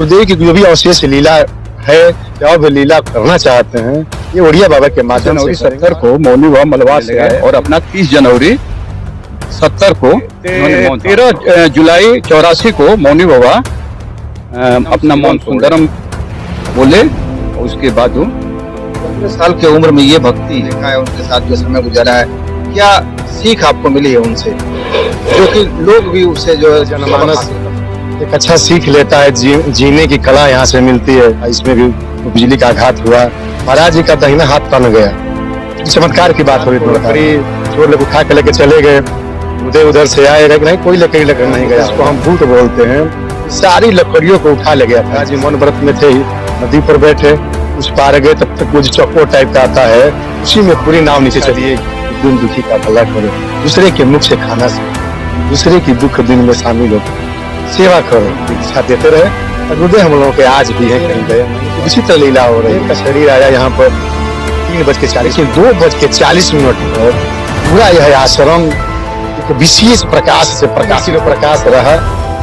गुरुदेव की जो भी अवशेष लीला है या भी लीला करना चाहते हैं, ये उड़िया बाबा के माध्यम से 70 को मौनी बाबा मलवार से आए और अपना 30 जनवरी 70 को 13 जुलाई 84 को मौनी बाबा अपना मौन सुंदरम बोले। उसके बाद 15 साल की उम्र में ये भक्ति देखा है, उनके साथ जो समय गुजारा है, क्या सीख आपको मिली है उनसे, जो कि लोग भी उससे जो है जनमानस एक अच्छा सीख लेता है। जीने की कला यहाँ से मिलती है। इसमें भी बिजली का आघात हुआ, महाराज जी का दाहिना हाथ तन गया। चमत्कार की बात हो रही थी, चोर लोग उठा के लेके चले गए, उधर से आए नहीं, कोई लेकर नहीं गया। इसको हम भूत बोलते हैं। सारी लकड़ियों को उठा ले गया था। जी मन व्रत में थे ही, नदी पर बैठे, उस पार गए, तब तक वो चौको टाइप का आता है, उसी में पूरी नाव नीचे चलिए। दिन दुखी का भला करो, दूसरे के मुख से खाना से, दूसरे की दुख दिन में शामिल हो, सेवा करो, दीक्षा देते रहे। गुरुदेव हम लोगों के आज भी है, कहीं गए इसी तरह लीला हो रही है। शरीर आया यहाँ पर 3:40, 2:40 पर पूरा यह आश्रम एक विशेष प्रकाश से प्रकाश रहा।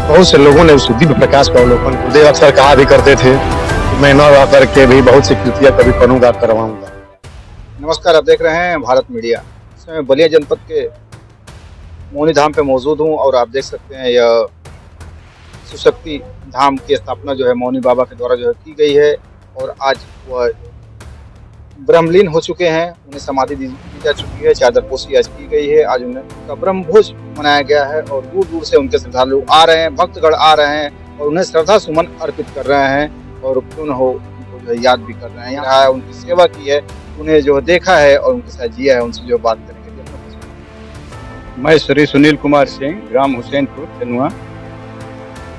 बहुत से लोगों ने उस दिव्य प्रकाश का अवलोकन गुरुदेव अक्सर कहा भी करते थे, मैं न रह करके भी बहुत सी कृतियां कभी करूंगा, करवाऊंगा। नमस्कार, आप देख रहे हैं भारत मीडिया। इस समय बलिया जनपद के मौनी धाम पे मौजूद हूँ और आप देख सकते हैं यह सुशक्ति धाम की स्थापना जो है मौनी बाबा के द्वारा जो है की गई है और आज वह ब्रह्मलीन हो चुके हैं। उन्हें समाधि दी जा चुकी है, चादरपोशी आज की गई है। आज उन्हें ब्रह्म भोज मनाया गया है और दूर दूर से उनके श्रद्धालु आ रहे हैं, भक्तगण आ रहे हैं और उन्हें श्रद्धा सुमन अर्पित कर रहे हैं और क्यों न हो उनको जो है याद भी कर रहे हैं। यहाँ उनकी सेवा की है, उन्हें जो देखा है और उनके साथ जिया है। उनसे जो बात करेंगे। मैं श्री सुनील कुमार सिंह, ग्राम हुसैनपुर चनुआ।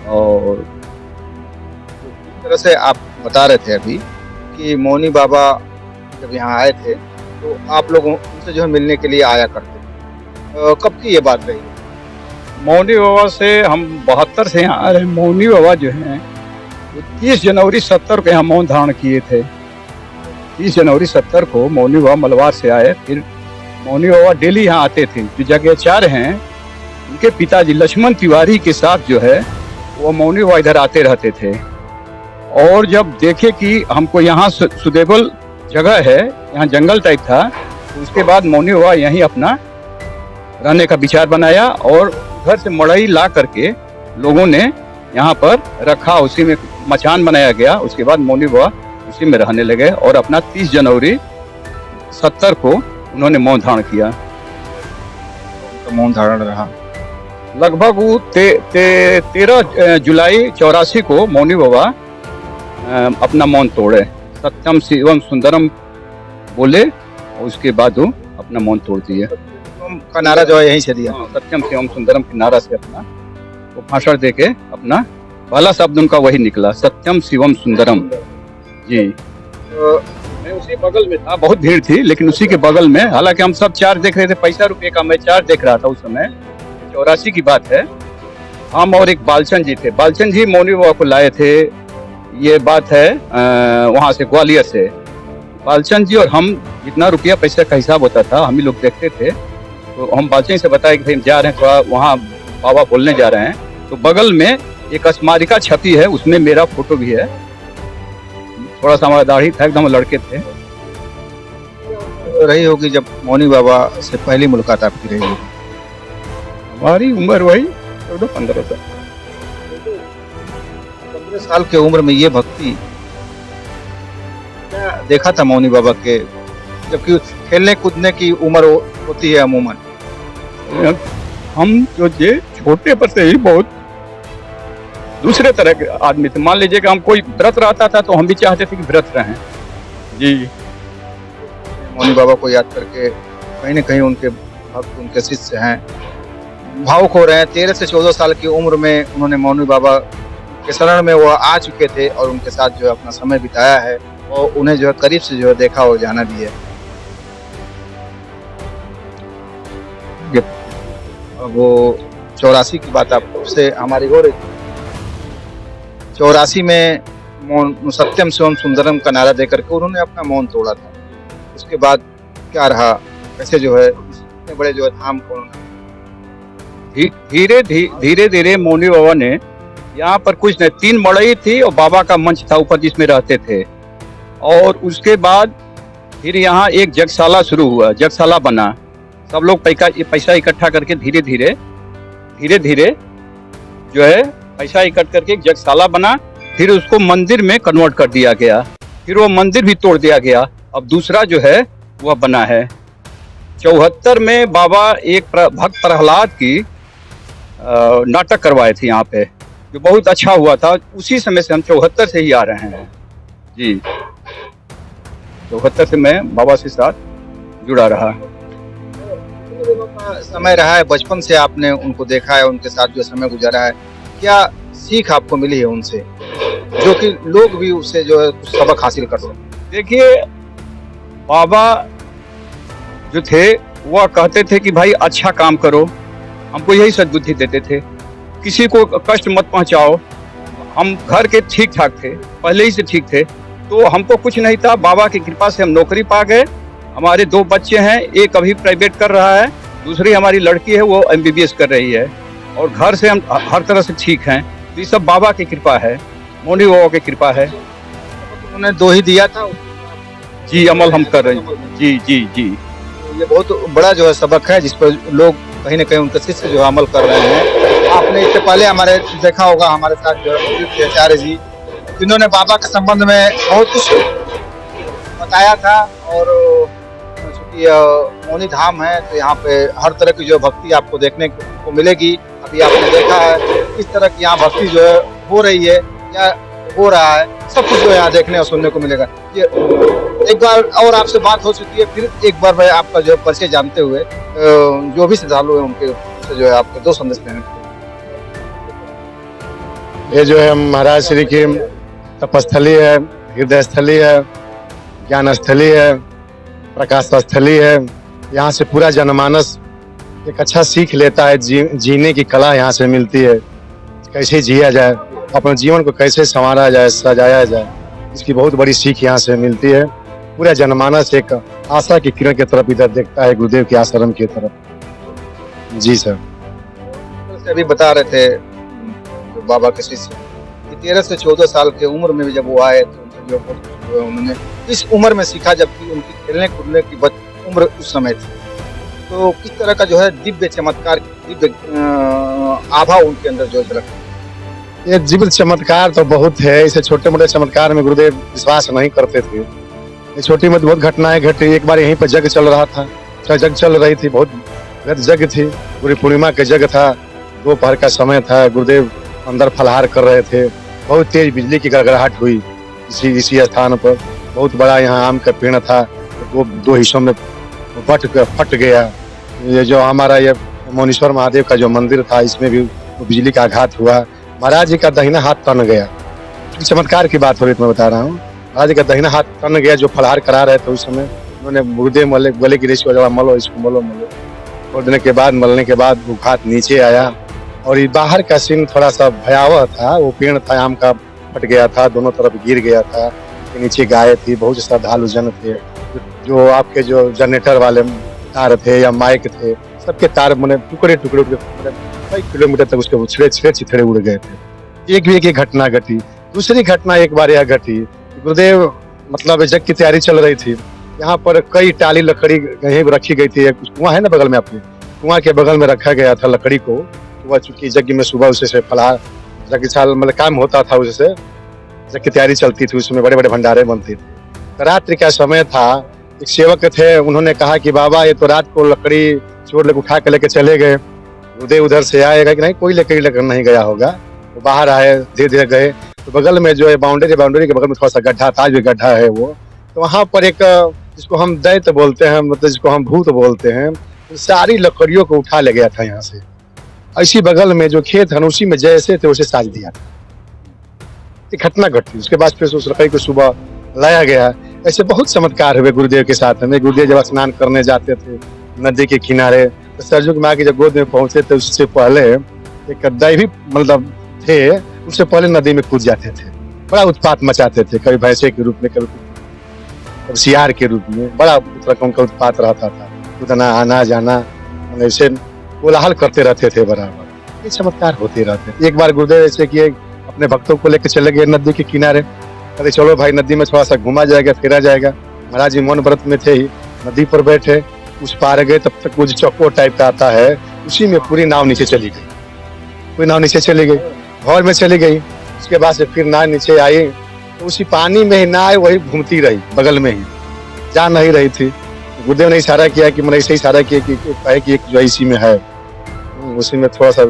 और इस तरह से आप बता रहे थे अभी कि मौनी बाबा जब यहाँ आए थे तो आप लोग उनसे जो है मिलने के लिए आया करते थे। कब की ये बात रही? मौनी बाबा से हम 72 से यहाँ आ रहे हैं। मौनी बाबा जो हैं वो 30 जनवरी 70 को यहाँ मौन धारण किए थे। 30 जनवरी 70 को मौनी बाबा मलवार से आए। फिर मौनी बाबा डेली यहाँ आते थे। जो जगह हैं उनके पिताजी लक्ष्मण तिवारी के साथ जो है वो मौनी बाबा इधर आते रहते थे। और जब देखे कि हमको यहाँ सुदेबल जगह है, यहाँ जंगल टाइप था, तो उसके बाद मौनी बाबा यहीं अपना रहने का विचार बनाया और घर से मड़ई ला करके लोगों ने यहाँ पर रखा। उसी में मचान बनाया गया। उसके बाद मौनी बाबा उसी में रहने लगे और अपना 30 जनवरी 70 को उन्होंने मौन धारण किया। तो मौन धारण रहा लगभग वो 13 जुलाई 84 को मौनी बाबा अपना मौन तोड़े, सत्यम शिवम सुंदरम बोले और उसके बाद वो अपना मौन तोड़ दिए। का नारा जो है यहीं से दिया। सत्यम शिवम सुंदरम के नारा से अपना वो भाषण दे के अपना पहला शब्द उनका वही निकला, सत्यम शिवम सुंदरम जी। मैं उसी बगल में था, बहुत भीड़ थी, लेकिन उसी के बगल में, हालांकि हम सब चार्ट देख रहे थे, पैसा रुपये का मैं चार्ट देख रहा था उस समय। 84 की बात है। हम और एक बालचंद जी थे। बालचंद जी मौनी बाबा को लाए थे। ये बात है वहाँ से, ग्वालियर से। बालचंद जी और हम जितना रुपया पैसा का हिसाब होता था हम ही लोग देखते थे। तो हम बालचंद से बताया कि भाई हम जा रहे हैं, थोड़ा वहाँ बाबा बोलने जा रहे हैं। तो बगल में एक स्मारिका छपी है, उसमें मेरा फोटो भी है। थोड़ा सा हमारा दाढ़ी था, एकदम लड़के थे। रही होगी जब मौनी बाबा से पहली मुलाकात आपकी रही होगी। हमारी उम्र वही 14-15 साल। 15 साल की उम्र में ये भक्ति क्या देखा था मौनी बाबा के, जबकि खेलने कूदने की उम्र होती है अमूमन। हम जो ये छोटे पर से ही बहुत दूसरे तरह के आदमी थे। मान लीजिए कि हम कोई व्रत रहता था तो हम भी चाहते थे कि व्रत रहें जी। मौनी बाबा को याद करके कहीं न कहीं उनके भक्त, उनके शिष्य हैं, भावुक हो रहे हैं। 13 से 14 साल की उम्र में उन्होंने मौनी बाबा के शरण में वो आ चुके थे और उनके साथ जो है अपना समय बिताया है और उन्हें जो है करीब से जो है देखा और जाना भी है। अब वो 84 की बात आपसे हमारी हो रही थी। 84 में सत्यम शिवम सुंदरम का नारा देकर के उन्होंने अपना मौन तोड़ा था। उसके बाद क्या रहा, कैसे जो है इतने बड़े जो है धाम को धीरे धीरे मौनी बाबा ने यहाँ पर कुछ नहीं, 3 मड़ई थी और बाबा का मंच था ऊपर जिसमें रहते थे। और उसके बाद फिर यहाँ एक जगशाला शुरू हुआ, जगशाला बना। सब लोग पैसा इकट्ठा करके धीरे धीरे जो है पैसा इकट्ठा करके एक जगशाला बना। फिर उसको मंदिर में कन्वर्ट कर दिया गया। फिर वो मंदिर भी तोड़ दिया गया। अब दूसरा जो है वह बना है। 74 में बाबा एक भक्त प्रहलाद की नाटक करवाए थे यहाँ पे, जो बहुत अच्छा हुआ था। उसी समय से हम 74 से ही आ रहे हैं जी। 74 से मैं बाबा के साथ जुड़ा रहा। समय रहा है, बचपन से आपने उनको देखा है, उनके साथ जो समय गुजारा है, क्या सीख आपको मिली है उनसे, जो कि लोग भी उससे जो है कुछ सबक हासिल कर सकें? देखिए, बाबा जो थे वह कहते थे कि भाई अच्छा काम करो। हमको यही सद्बुद्धि देते थे, किसी को कष्ट मत पहुंचाओ। हम घर के ठीक ठाक थे, पहले ही से ठीक थे, तो हमको कुछ नहीं था। बाबा की कृपा से हम नौकरी पा गए। हमारे 2 बच्चे हैं, एक अभी प्राइवेट कर रहा है, दूसरी हमारी लड़की है वो MBBS कर रही है। और घर से हम हर तरह से ठीक हैं। तो ये सब बाबा की कृपा है, मौनी बाबा की कृपा है। उन्होंने 2 ही दिया था जी, अमल हम कर रहे हैं जी जी जी। ये बहुत बड़ा जो है सबक है, जिस पर लोग कहीं न कहीं उनके शिष्य जो अमल कर रहे हैं। आपने इससे पहले हमारे देखा होगा, हमारे साथ जो है आचार्य जी, जिन्होंने बाबा के संबंध में बहुत कुछ बताया था। और चूंकि मौनी धाम है तो यहाँ पे हर तरह की जो भक्ति आपको देखने को मिलेगी। अभी आपने देखा है किस तरह की यहाँ भक्ति जो है हो रही है या हो रहा है, सब कुछ जो यहाँ देखने और सुनने को मिलेगा। ये एक बार और आपसे बात हो चुकी है, फिर एक बार मैं आपका जो परिचय जानते हुए जो भी श्रद्धालु है उनके जो है आपके 2 संदेश देने। ये जो है महाराज श्री की तपस्थली है, हृदय स्थली है, ज्ञान स्थली है, प्रकाश स्थली है। यहाँ से पूरा जनमानस एक अच्छा सीख लेता है। जीने की कला यहाँ से मिलती है, कैसे जिया जाए, अपने जीवन को कैसे संवारा जाए, सजाया जाए, इसकी बहुत बड़ी सीख यहाँ से मिलती है। पूरा जनमानस एक आशा की किरण की तरफ इधर देखता है, गुरुदेव के आश्रम की तरफ। जी सर। अभी बता रहे थे जो बाबा के शिष्य 13 से 14 साल की उम्र में भी जब वो आए तो उनसे जो उन्होंने इस उम्र में सीखा, जबकि उनकी खेलने कूदने की उम्र उस समय थी। तो किस तरह का जो है दिव्य चमत्कार, दिव्य आभा उनके अंदर जो झलक। ये दिव्य चमत्कार तो बहुत है। इसे छोटे मोटे चमत्कार में गुरुदेव विश्वास नहीं करते थे। ये छोटी मोटी बहुत घटनाएं घटी। एक बार यहीं पर जग चल रहा था, जग चल रही थी, बहुत जग थी, पूरी पूर्णिमा का जग था, दोपहर का समय था। गुरुदेव अंदर फलहार कर रहे थे, बहुत तेज बिजली की गड़गड़ाहट हुई इसी स्थान पर। बहुत बड़ा यहाँ आम का पेड़ था, 2 हिस्सों में फट गया। ये जो हमारा ये मौनीश्वर महादेव का जो मंदिर था, इसमें भी बिजली का आघात हुआ। महाराज जी का दाहिना हाथ तन गया। चमत्कार की बात हो रही, मैं बता रहा हूँ। महाराज जी का दाहिना हाथ तन गया, जो फलहार करा रहे थे उस समय। उन्होंने गुरुदेव बोले कि मलो इसको, मलो छोड़ देने के बाद, मलने के बाद वो हाथ नीचे आया। और ये बाहर का सीन थोड़ा सा भयावह था। वो पेड़ था आम का, फट गया था, दोनों तरफ गिर गया था। नीचे गाय थी, बहुत श्रद्धालु जन थे। जो आपके जो जनरेटर वाले तार थे या माइक थे, सबके तार मैंने टुकड़े कई किलोमीटर तक उसके छिछड़े उड़ गए थे। एक घटना घटी। दूसरी घटना एक बार यह घटी, गुरुदेव मतलब यज्ञ की तैयारी चल रही थी। यहाँ पर कई टाली लकड़ी यहीं रखी गई थी। कुआं है ना बगल में, आपके कुआं के बगल में रखा गया था लकड़ी को। वह चूंकि यज्ञ में सुबह उसे फलहार यज्ञशाला मतलब काम होता था, उससे यज्ञ की तैयारी चलती थी, उसमें बड़े बड़े भंडारे बनते थे। रात्रि का समय था, एक सेवक थे, उन्होंने कहा कि बाबा ये तो रात को लकड़ी चोर लेकर उठा के लेके चले गए। गुरुदेव उधर से आएगा कि नहीं, कोई लेकर नहीं गया होगा। वो बाहर आए, धीरे धीरे गए तो बगल में जो है बाउंड्री के बगल में थोड़ा सा गड्ढा था, आज भी गड्ढा है वो। तो वहाँ पर एक जिसको हम दैत्य बोलते हैं, मतलब जिसको हम भूत बोलते हैं, सारी लकड़ियों को उठा ले गया था यहाँ से। इसी बगल में जो खेत है उसी में जैसे थे उसे साज दिया था। घटना घटी। उसके बाद फिर उस लकड़ी को सुबह लाया गया। ऐसे बहुत चमत्कार हुए गुरुदेव के साथ में। गुरुदेव जब स्नान करने जाते थे नदी के किनारे, तो सरजू की माँ की जब गोद में पहुंचे थे, उससे पहले एक दैवी मतलब थे, उससे पहले नदी में कूद जाते थे। बड़ा उत्पात मचाते थे, कभी भैंसे के रूप में, कभी सियार के रूप में। बड़ा रकम का उत्पात रहता था, कूदना आना जाना, ऐसे कोलाहल करते रहते थे बराबर। ये चमत्कार होते रहते हैं। एक बार गुरुदेव ऐसे किए, अपने भक्तों को लेकर चले गए नदी के किनारे। कहते चलो भाई नदी में थोड़ा सा घुमा जाएगा, फिरा जाएगा। महाराज जी मौन व्रत में थे ही, नदी पर बैठे, उस पार गए, तब तक वो जो चौकोर टाइप का आता है, उसी में पूरी नाव नीचे चली गई। पूरी नाव नीचे चली गई, भौर में चली गई। उसके बाद से फिर नाव नीचे आई, तो उसी पानी में ही नाव वही घूमती रही, बगल में ही, जा नहीं रही थी। गुरुदेव ने इशारा किया कि मैंने ऐसे इशारा किया कि कहे कि एक जो इसी में है। उसी में थोड़ा सा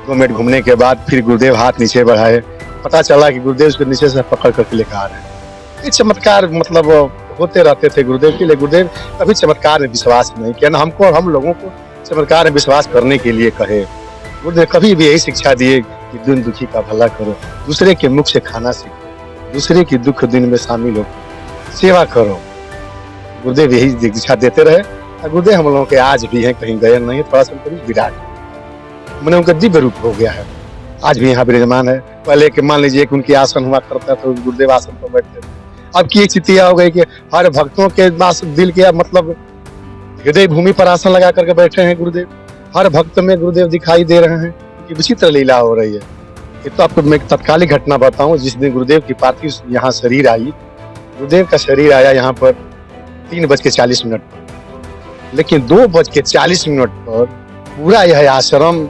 2 मिनट घूमने के बाद फिर गुरुदेव हाथ नीचे बढ़ाए, पता चला कि गुरुदेव उसको नीचे से पकड़ करके लेकर आ रहे हैं। ये चमत्कार मतलब होते रहते थे गुरुदेव के लिए। गुरुदेव कभी चमत्कार में विश्वास नहीं किया, ना हमको और हम लोगों को चमत्कार में विश्वास करने के लिए कहे। गुरुदेव कभी भी यही शिक्षा दिए कि दिन दुखी का भला करो, दूसरे के मुख से खाना सीखो, दूसरे की दुख दिन में शामिल हो, सेवा करो। गुरुदेव यही दीक्षा देते रहे। और गुरुदेव हम लोगों के आज भी हैं, कहीं गए नहीं। थोड़ा सा विराट मैंने उनका दिव्य रूप हो गया है, आज भी यहाँ विराजमान है। पहले के मान लीजिए कि उनकी आसन हुआ करता तो गुरुदेव आसन पर बैठते थे। अब की एक स्थिति हो गई कि हर भक्तों के पास दिल के मतलब हृदय भूमि पर आसन लगा करके बैठे हैं गुरुदेव। हर भक्त में गुरुदेव दिखाई दे रहे हैं कि विचित्र लीला हो रही है। ये तो आपको मैं एक तत्कालिक घटना बताऊं। जिस दिन गुरुदेव की पार्थिव यहाँ शरीर आई, गुरुदेव का शरीर आया यहाँ पर 3:40 पर, लेकिन 2:40 पर पूरा यह आश्रम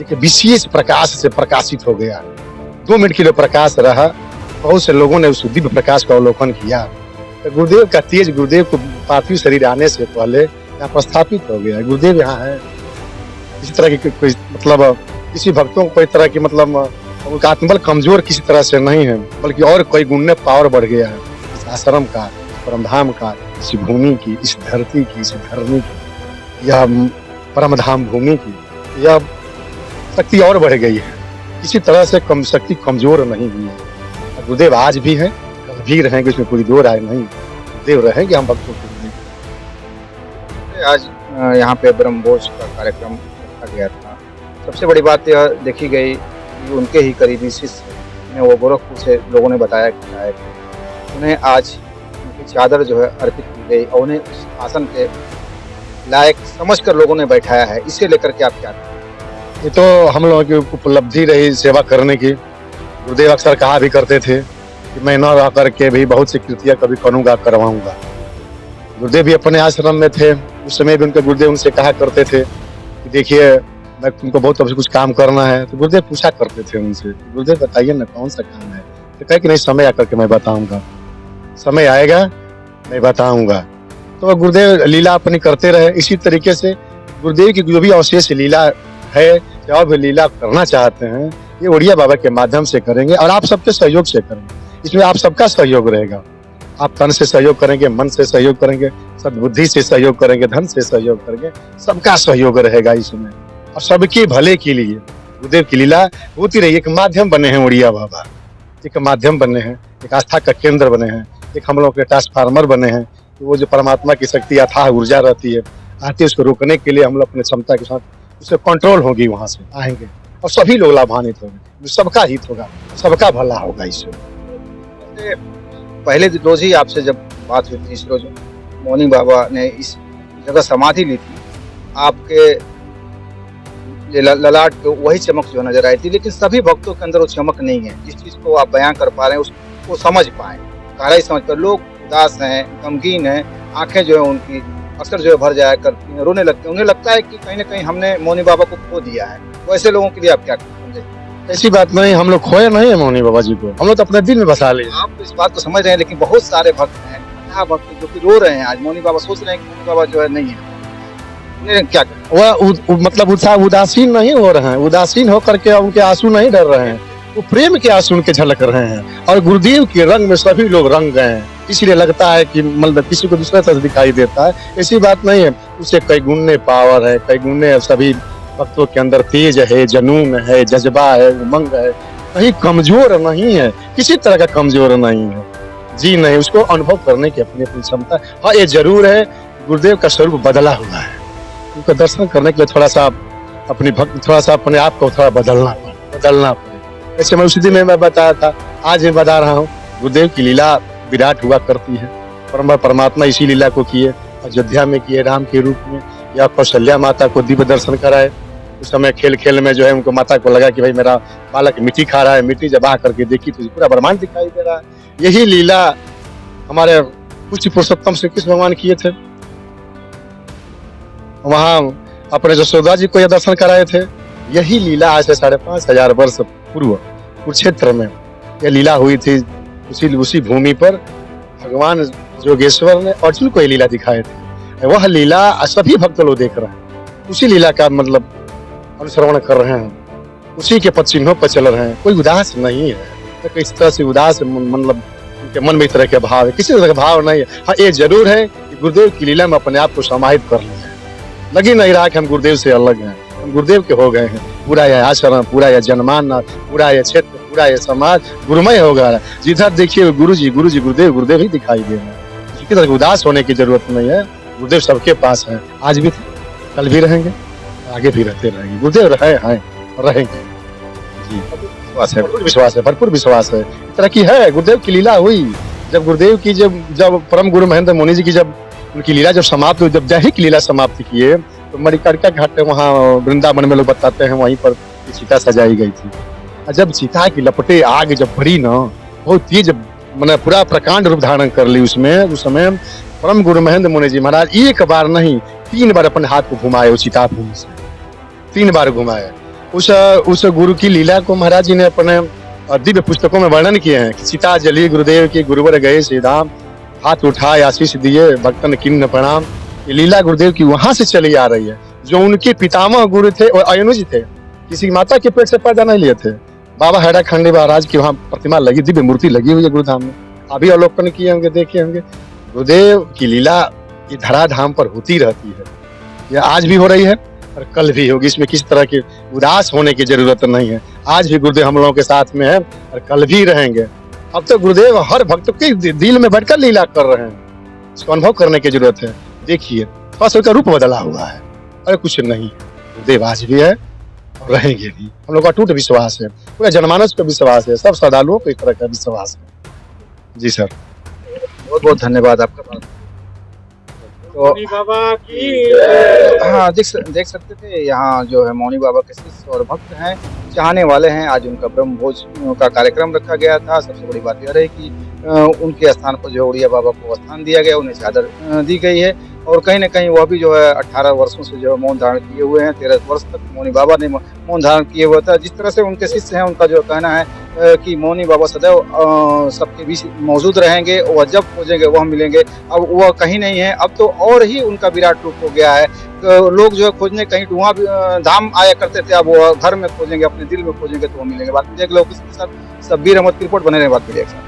एक विशेष प्रकाश से प्रकाशित हो गया। 2 मिनट के लिए प्रकाश रहा, बहुत से लोगों ने उस दिव्य प्रकाश का अवलोकन किया। तो गुरुदेव का तेज गुरुदेव को पार्थिव शरीर आने से पहले यहाँ पर स्थापित हो गया। गुरुदेव यहाँ है। किसी तरह की कोई मतलब किसी भक्तों को कोई तरह की मतलब उनका आत्मबल कमजोर किसी तरह से नहीं है, बल्कि और कोई गुण में पावर बढ़ गया है। इस आश्रम का, परमधाम का, इस भूमि की, इस धरती की, इस धरनी की, यह परमधाम भूमि की यह शक्ति और बढ़ गई है। किसी तरह से शक्ति कमजोर नहीं हुई है। गुरुदेव आज भी है, कल भी रहेंगे, इसमें पूरी दो राय नहीं। गुरुदेव रहेंगे हम भक्तों के लिए। आज यहाँ पे ब्रह्मभोज का कार्यक्रम रखा गया था। सबसे बड़ी बात यह देखी गई कि उनके ही करीबी शिष्य वो गोरखपुर से लोगों ने बताया कि आए थे, उन्हें आज उनकी चादर जो है अर्पित की गई और उन्हें उस आसन के लायक समझकर लोगों ने बैठाया है। इसे लेकर के आप क्या कहें? ये तो हम लोगों की उपलब्धि रही सेवा करने की। गुरुदेव अक्सर कहा भी करते थे कि मैं न रह करके भी बहुत सी कृतियाँ कभी करूँगा, करवाऊंगा। गुरुदेव भी अपने आश्रम में थे, उस समय भी उनके गुरुदेव उनसे कहा करते थे कि देखिए मैं तुमको बहुत अभी कुछ काम करना है। तो गुरुदेव पूछा करते थे उनसे, गुरुदेव बताइए ना कौन सा काम है। तो कहे कि नहीं समय आकर के मैं बताऊंगा, समय आएगा मैं बताऊंगा। तो गुरुदेव लीला अपनी करते रहे। इसी तरीके से गुरुदेव की जो भी अवशेष लीला है या भी लीला करना चाहते हैं, ये उड़िया बाबा के माध्यम से करेंगे और आप सबके सहयोग से करेंगे। इसमें आप सबका सहयोग रहेगा। आप तन से सहयोग करेंगे, मन से सहयोग करेंगे, सद्बुद्धि से सहयोग करेंगे, धन से सहयोग करेंगे, सबका सहयोग रहेगा इसमें और सबके भले के लिए गुरुदेव की लीला होती रही। एक माध्यम बने हैं उड़िया बाबा, एक माध्यम बने हैं, एक आस्था का केंद्र बने हैं, एक हम लोग के ट्रांसफार्मर बने हैं। तो वो जो परमात्मा की शक्ति अथाह ऊर्जा रहती है आती है, उसको रोकने के लिए हम लोग अपने क्षमता के साथ उससे कंट्रोल होगी, वहां से आएंगे और सभी लोग लाभान्वित होंगे, सबका हित होगा, सबका भला होगा। इससे पहले रोज ही आपसे जब बात हुई थी, इस रोज मौनी बाबा ने इस जगह समाधि ली थी, आपके ललाट पे वही चमक जो नजर आई थी, लेकिन सभी भक्तों के अंदर वो चमक नहीं है। जिस चीज को आप बयां कर पा रहे हैं उसको समझ पाए, गहराई समझ पाए। लोग उदास हैं, गमगीन हैं, आंखें जो है उनकी अक्सर जो है भर जाया करती हैं, रोने लगते हैं। उन्हें लगता है कि कहीं ना कहीं हमने मौनी बाबा को खो दिया है। तो ऐसे लोगों के लिए आप क्या समझे? ऐसी बात नहीं, हम लोग खोए नहीं है मौनी बाबा जी को, हम लोग तो अपने दिल में बसा लिए। आप इस बात को समझ रहे हैं, लेकिन बहुत सारे भक्त हैं, भक्त जो कि रो रहे हैं आज। मौनी बाबा सोच रहे हैं कि मौनी बाबा जो है नहीं है, उन्हें क्या करें? वह मतलब उदासीन नहीं हो रहे हैं, उदासीन होकर के उनके आंसू नहीं डर रहे हैं, वो प्रेम के आंसू उनके झलक रहे हैं। और गुरुदेव के रंग में सभी लोग रंग गए हैं, इसलिए लगता है कि मतलब किसी को दूसरा तरह दिखाई देता है। ऐसी बात नहीं है, उससे कई गुने पावर है, कई गुने सभी भक्तों के अंदर तेज है, जुनून है, जज्बा है, उमंग है, कहीं कमजोर नहीं है, किसी तरह का कमजोर नहीं है जी नहीं। उसको अनुभव करने की अपनी अपनी क्षमता। हाँ ये जरूर है, गुरुदेव का स्वरूप बदला हुआ है। उनका दर्शन करने के लिए थोड़ा सा अपनी भक्त, थोड़ा सा अपने आप को थोड़ा बदलना पड़े। ऐसे मैं उसी दिन मैं बताया था, आज मैं बता रहा हूँ। गुरुदेव की लीला विराट हुआ करती है। परमात्मा इसी लीला को किए, अयोध्या में किए राम के रूप में, या कौशल्या माता को दिव्य दर्शन कराए, उस समय खेल खेल में जो है उनको माता को लगा कि भाई मेरा बालक मिट्टी खा रहा है, मिट्टी जब आ करके देखी तो पूरा ब्रह्मांड दिखाई दे रहा है। यही लीला हमारे पुष्टि पुरुषोत्तम श्री कृष्ण भगवान किए थे। वहां अपने यशोदा जी को यह दर्शन कराए थे। यही लीला आज से 5,500 वर्ष पूर्व कुरुक्षेत्र में यह लीला हुई थी। उसी भूमि पर भगवान जोगेश्वर ने अर्जुन को ये लीला दिखाए थे। वह लीला सभी भक्त लोग देख रहे हैं, उसी लीला का मतलब अनुसरण कर रहे हैं, उसी के पद चिन्हों पर चल रहे हैं। कोई उदास नहीं है, तो किसी तरह से उदास मतलब उनके मन में इस तरह के भाव है, किसी तरह का भाव नहीं है। हाँ, ये जरूर है कि गुरुदेव की लीला में अपने आप को समाहित कर लिया है। लगी नहीं रहा कि हम गुरुदेव से अलग हैं, हम गुरुदेव के हो गए हैं। पूरा यह आचरण, पूरा यह जनमानना, पूरा यह क्षेत्र, पूरा यह समाज गुरुमय हो गया है। जिधर देखिए गुरु जी गुरुदेव गुरुदेव ही दिखाई दे रहे हैं। किसी तरह उदास होने की जरूरत नहीं है। गुरुदेव सबके पास है, आज भी थे, कल भी रहेंगे, आगे भी रहते रहेंगे। गुरुदेव रहे हैं और रहेंगे जी। भरपूर विश्वास है। तरह की है गुरुदेव की लीला हुई। जब गुरुदेव की जब परम गुरु महेंद्र मुनि जी की जब उनकी लीला जब समाप्त हुई, जब दैहिक लीला समाप्त किए, तो मणिकर्णिका घाट वहाँ वृंदावन में लोग बताते हैं वहीं पर चिता सजाई गई थी। और जब चिता की लपटे आग जब बढ़ी ना, बहुत तेज मैंने पूरा प्रकांड रूप धारण कर ली उसमें। उस समय परम गुरु महेंद्र मुनि जी महाराज एक बार नहीं 3 बार अपने हाथ को घुमाए उस चिता भूमि से, 3 बार घुमाए। उस गुरु की लीला को महाराज जी ने अपने दिव्य पुस्तकों में वर्णन किए हैं कि चिता जली गुरुदेव की गुरुवर गए श्रीधाम, हाथ उठाए आशीष दिए भक्तन किन्न प्रणाम। ये लीला गुरुदेव की वहां से चली आ रही है। जो उनके पितामह गुरु थे और अयनुज थे, किसी माता के पेट से पैदा नहीं लिए थे। बाबा हैरा खंडे महाराज की वहां प्रतिमा लगी, दिव्य मूर्ति लगी हुई है गुरुधाम में। अभी अवलोकन किए होंगे, देखे होंगे। गुरुदेव की लीला ये धराधाम पर होती रहती है। यह आज भी हो रही है और कल भी होगी। इसमें किसी तरह की उदास होने की जरूरत नहीं है। आज भी गुरुदेव हम लोगों के साथ में है और कल भी रहेंगे। अब तो गुरुदेव हर भक्त के दिल में बैठकर लीला कर रहे हैं। इसको अनुभव करने की जरूरत है। देखिए थोड़ा सा उसका रूप बदला हुआ है, अरे कुछ नहीं। गुरुदेव आज भी है और रहेंगे भी। हम लोग का अटूट विश्वास है, पूरा जनमानस पर विश्वास है, सब श्रद्धालुओं को इस तरह का विश्वास है। जी सर, बहुत बहुत धन्यवाद आपका। तो बाबा की हाँ, देख सकते थे यहाँ जो है मौनी बाबा के शिष्य और भक्त हैं, चाहने वाले हैं। आज उनका ब्रह्म भोज का कार्यक्रम रखा गया था। सबसे बड़ी बात यह रही कि उनके स्थान पर जो उड़िया बाबा को स्थान दिया गया, उन्हें चादर दी गई है। और कहीं ना कहीं वह भी जो है 18 वर्षों से जो है मौन धारण किए हुए हैं। 13 वर्ष तक मौनी बाबा ने मौन धारण किए हुआ था। जिस तरह से उनके शिष्य हैं, उनका जो कहना है कि मौनी बाबा सदैव सबके बीच मौजूद रहेंगे। वह जब खोजेंगे वह मिलेंगे। अब वह कहीं नहीं है, अब तो और ही उनका विराट रूप हो गया है। तो लोग जो है खोजने कहीं धुआं धाम आया करते थे, अब वो घर में खोजेंगे, अपने दिल में खोजेंगे तो वो मिलेंगे। बात मीडिया के लोग इसके साथ सब्बीर अहमद की रिपोर्ट बने रहे। बात मीडिया के साथ।